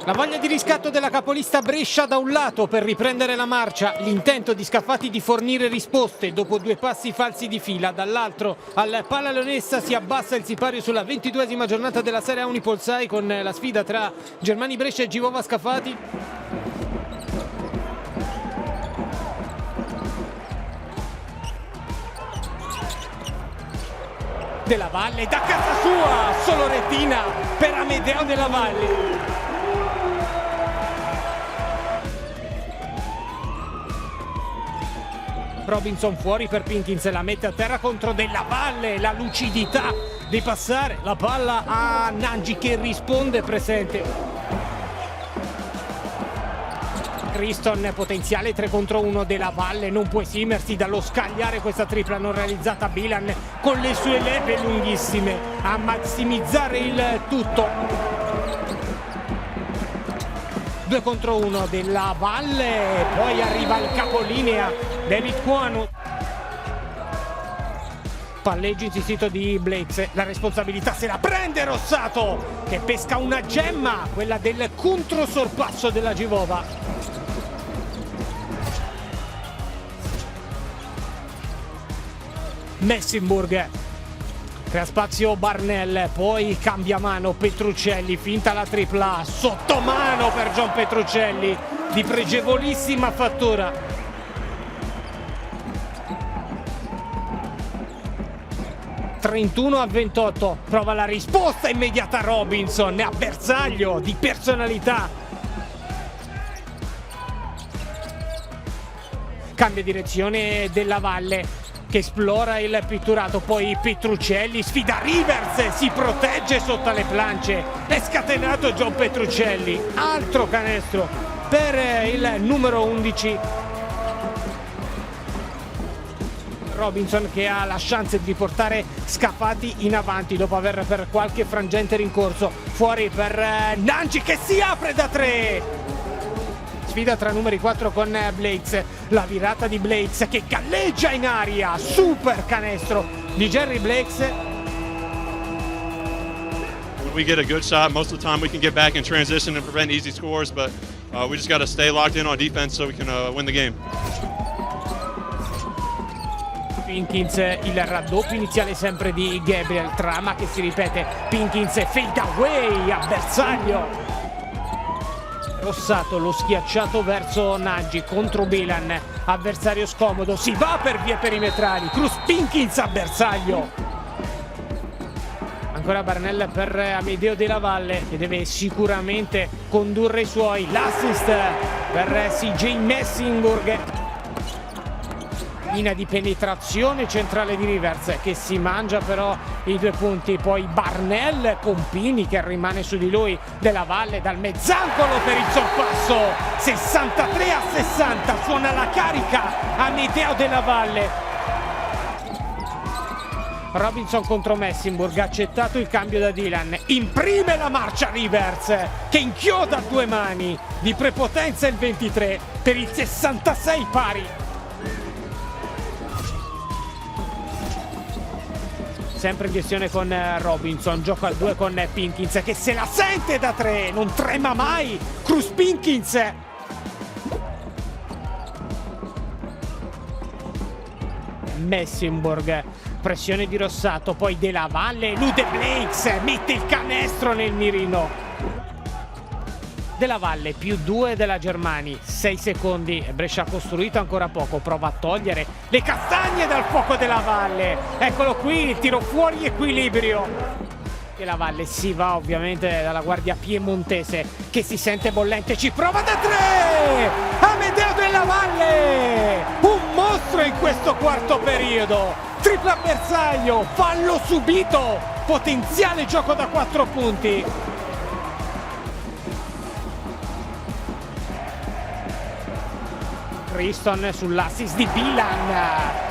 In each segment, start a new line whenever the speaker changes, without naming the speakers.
La voglia di riscatto della capolista Brescia da un lato per riprendere la marcia, l'intento di Scafati di fornire risposte dopo 2 passi falsi di fila, dall'altro al Pala Leonessa si abbassa il sipario sulla 22esima giornata della Serie A Unipol 6 con la sfida tra Germani Brescia e Givova Scafati. Della Valle da casa sua, solo retina per Amedeo Della Valle. Robinson fuori per Pinkins, la mette a terra contro Della Valle, la lucidità di passare la palla a Nangi che risponde presente. Criston, potenziale 3 contro 1, Della Valle non può esimersi dallo scagliare questa tripla non realizzata. Bilan con le sue leve lunghissime a massimizzare il tutto. 2 contro 1 Della Valle, poi arriva il capolinea David Kwanu. Palleggio insistito di Blakes, la responsabilità se la prende Rossato che pesca una gemma, quella del controsorpasso della Givova. Messinburg crea spazio Barnell, poi cambia mano Petruccelli, finta la tripla, sottomano per John Petruccelli di pregevolissima fattura. (31-28), prova la risposta immediata Robinson, a bersaglio di personalità. Cambia direzione Della Valle che esplora il pitturato, poi Petruccelli sfida Rivers, si protegge sotto le planche, è scatenato John Petruccelli, altro canestro per il numero 11. Robinson che ha la chance di portare Scafati in avanti dopo aver per qualche frangente rincorso, fuori per Nangi che si apre da 3. Sfida tra numeri 4 con Blades, la virata di Blades che galleggia in aria, super canestro di Jerry Blakes.
When we get a good shot, most of the time we can get back in transition and prevent easy scores, but we just got to stay locked in on defense so we can win the game.
Pinkins, il raddoppio iniziale sempre di Gabriel, trama che si ripete, Pinkins fade away a bersaglio. Rossato, lo schiacciato verso Nangi contro Bilan, avversario scomodo, si va per vie perimetrali, Cruz Pinkins a bersaglio. Ancora Barnell per Amedeo Della Valle che deve sicuramente condurre i suoi, l'assist per CJ Messinburg. Linea di penetrazione centrale di Rivers che si mangia però i 2 punti, poi Barnell con Pini che rimane su di lui, Della Valle dal mezzangolo per il sorpasso, 63-60, suona la carica Amedeo Della Valle. Robinson contro Messinburg, ha accettato il cambio da Dylan, imprime la marcia Rivers che inchioda a 2 mani di prepotenza il 23 per il 66 pari. Sempre in gestione con Robinson, gioco a 2 con Pinkins che se la sente da 3, non trema mai Cruz Pinkins. Messinburg, pressione di Rossato, poi Della Valle elude Blakes, mette il canestro nel mirino. Della Valle più 2 della Germani, 6 secondi, Brescia ha costruito ancora poco, prova a togliere le castagne dal fuoco Della Valle, eccolo qui, tiro fuori equilibrio. Della Valle si va ovviamente dalla guardia piemontese che si sente bollente, ci prova da 3, Amedeo Della Valle, un mostro in questo quarto periodo, tripla bersaglio, fallo subito, potenziale gioco da 4 punti. Criston sull'assist di Bilan,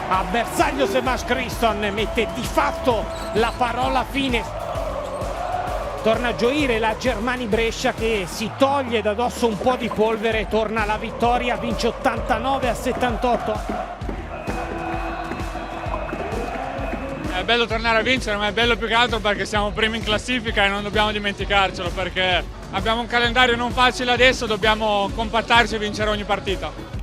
a bersaglio Semash Criston mette di fatto la parola fine. Torna a gioire la Germani Brescia che si toglie da dosso un po' di polvere, torna alla vittoria, vince 89-78.
È bello tornare a vincere, ma è bello più che altro perché siamo primi in classifica e non dobbiamo dimenticarcelo, perché abbiamo un calendario non facile adesso, dobbiamo compattarci e vincere ogni partita.